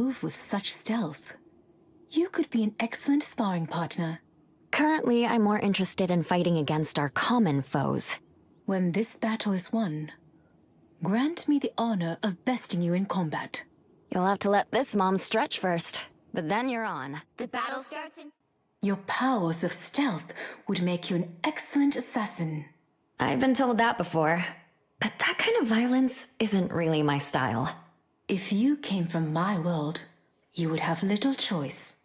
move with such stealth. You could be an excellent sparring partner. Currently, I'm more interested in fighting against our common foes. When this battle is won, grant me the honor of besting you in combat. You'll have to let this mom stretch first, but then you're on. The battle starts in... Your powers of stealth would make you an excellent assassin. I've been told that before, but that kind of violence isn't really my style. If you came from my world, you would have little choice.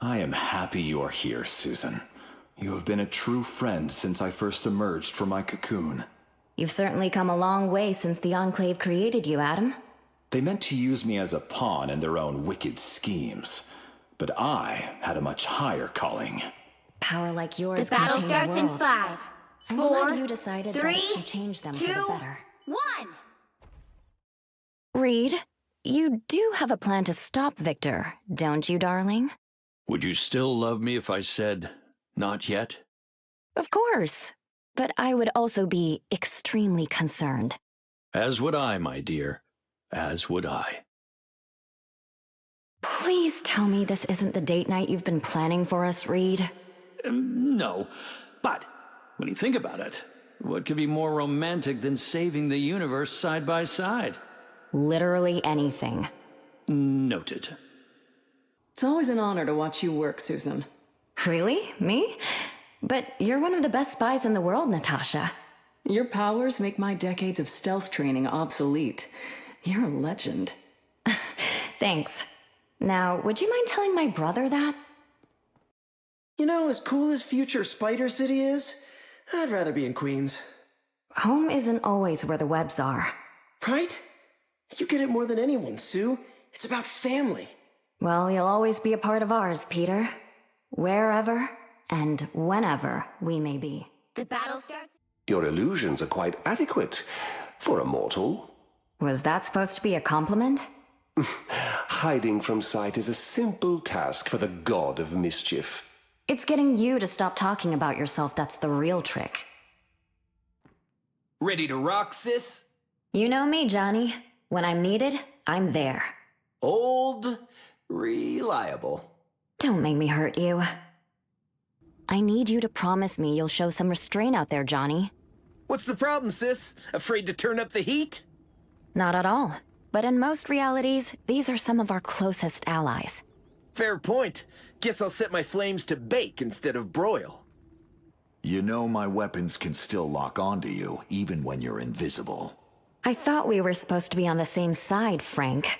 I am happy you are here, Susan. You have been a true friend since I first emerged from my cocoon. You've certainly come a long way since the Enclave created you, Adam. They meant to use me as a pawn in their own wicked schemes, but I had a much higher calling. Power like yours The can battle change starts in worlds. 5, I'm 4, glad you decided to 3, actually change them 2, for the better. 1. Reed, you do have a plan to stop Victor, don't you, darling? Would you still love me if I said, not yet? Of course. But I would also be extremely concerned. As would I, my dear. As would I. Please tell me this isn't the date night you've been planning for us, Reed. No, but when you think about it, what could be more romantic than saving the universe side by side? Literally anything. Noted. It's always an honor to watch you work, Susan. Really? Me? But you're one of the best spies in the world, Natasha. Your powers make my decades of stealth training obsolete. You're a legend. Thanks. Now, would you mind telling my brother that? You know, as cool as future Spider City is, I'd rather be in Queens. Home isn't always where the webs are. Right? You get it more than anyone, Sue. It's about family. Well, you'll always be a part of ours, Peter. Wherever and whenever we may be. The battle starts... Your illusions are quite adequate for a mortal. Was that supposed to be a compliment? Hiding from sight is a simple task for the god of mischief. It's getting you to stop talking about yourself that's the real trick. Ready to rock, sis? You know me, Johnny. When I'm needed, I'm there. Old, reliable. Don't make me hurt you. I need you to promise me you'll show some restraint out there, Johnny. What's the problem, sis? Afraid to turn up the heat? Not at all. But in most realities, these are some of our closest allies. Fair point. Guess I'll set my flames to bake instead of broil. You know my weapons can still lock onto you, even when you're invisible. I thought we were supposed to be on the same side, Frank.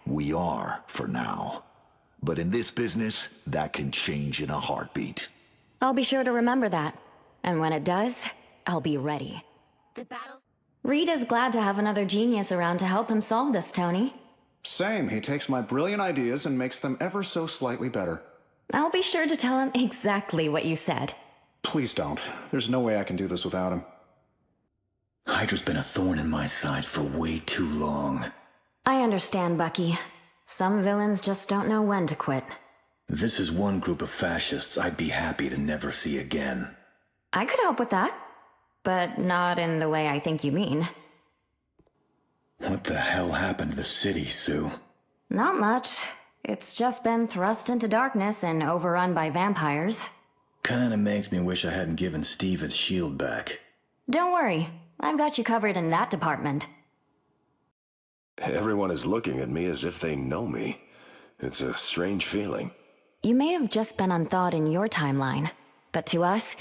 We are, for now. But in this business, that can change in a heartbeat. I'll be sure to remember that. And when it does, I'll be ready. The battle... Reed is glad to have another genius around to help him solve this, Tony. Same. He takes my brilliant ideas and makes them ever so slightly better. I'll be sure to tell him exactly what you said. Please don't. There's no way I can do this without him. Hydra's been a thorn in my side for way too long. I understand, Bucky. Some villains just don't know when to quit. This is one group of fascists I'd be happy to never see again. I could help with that. But not in the way I think you mean. What the hell happened to the city, Sue? Not much. It's just been thrust into darkness and overrun by vampires. Kinda makes me wish I hadn't given Steve his shield back. Don't worry. I've got you covered in that department. Everyone is looking at me as if they know me. It's a strange feeling. You may have just been unthawed in your timeline, but to us,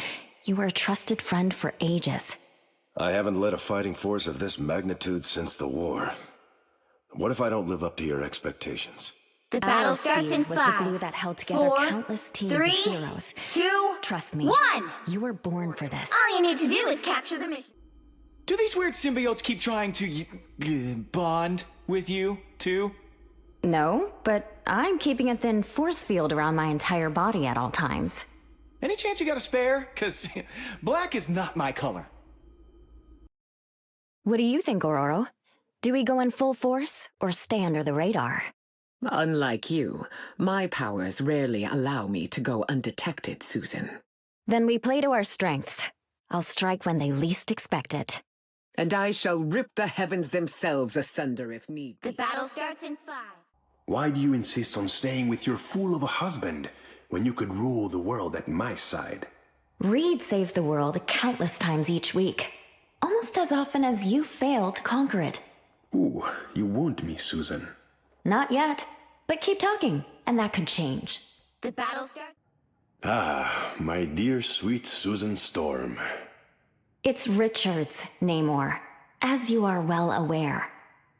you were a trusted friend for ages. I haven't led a fighting force of this magnitude since the war. What if I don't live up to your expectations? The battle starts Steve in was 5, the glue that held together 4, countless teams 3, of heroes. 2, Trust me, 1. you were born for this. All you need to do is capture the mission. Do these weird symbiotes keep trying to bond with you, too? No, but I'm keeping a thin force field around my entire body at all times. Any chance you got a spare? 'Cause black is not my color. What do you think, Ororo? Do we go in full force or stay under the radar? Unlike you, my powers rarely allow me to go undetected, Susan. Then we play to our strengths. I'll strike when they least expect it. And I shall rip the heavens themselves asunder if need be. The battle starts in 5, Why do you insist on staying with your fool of a husband when you could rule the world at my side? Reed saves the world countless times each week, almost as often as you fail to conquer it. Ooh, you wound me, Susan. Not yet, but keep talking, and that could change. The battle starts. Ah, my dear sweet Susan Storm. It's Richards, Namor, as you are well aware.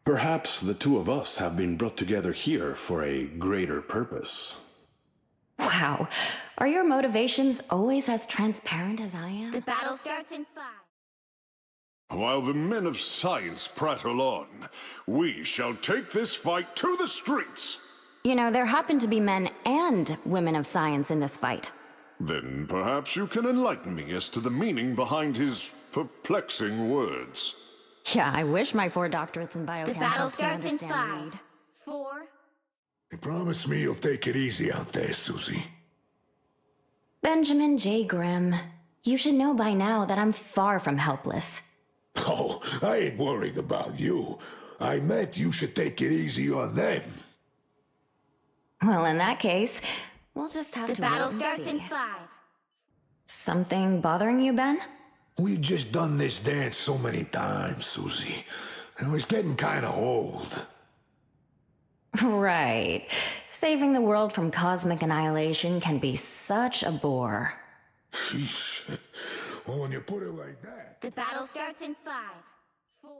Perhaps the two of us have been brought together here for a greater purpose. Wow, are your motivations always as transparent as I am? The battle starts in 5. While the men of science prattle on, we shall take this fight to the streets. You know, there happen to be men and women of science in this fight. Then perhaps you can enlighten me as to the meaning behind his perplexing words. Yeah, I wish my 4 doctorates in biochem The battle helped me starts in understand 5, Reed. 4. You promise me you'll take it easy out there, Susie. Benjamin J. Grimm, you should know by now that I'm far from helpless. Oh, I ain't worrying about you. I meant you should take it easy on them. Well, in that case, we'll just have The to battle wait and starts see. in 5. Something bothering you, Ben? We've just done this dance so many times, Susie. And it's getting kind of old. Right. Saving the world from cosmic annihilation can be such a bore. Well, when you put it like that... The battle starts in 5, 4.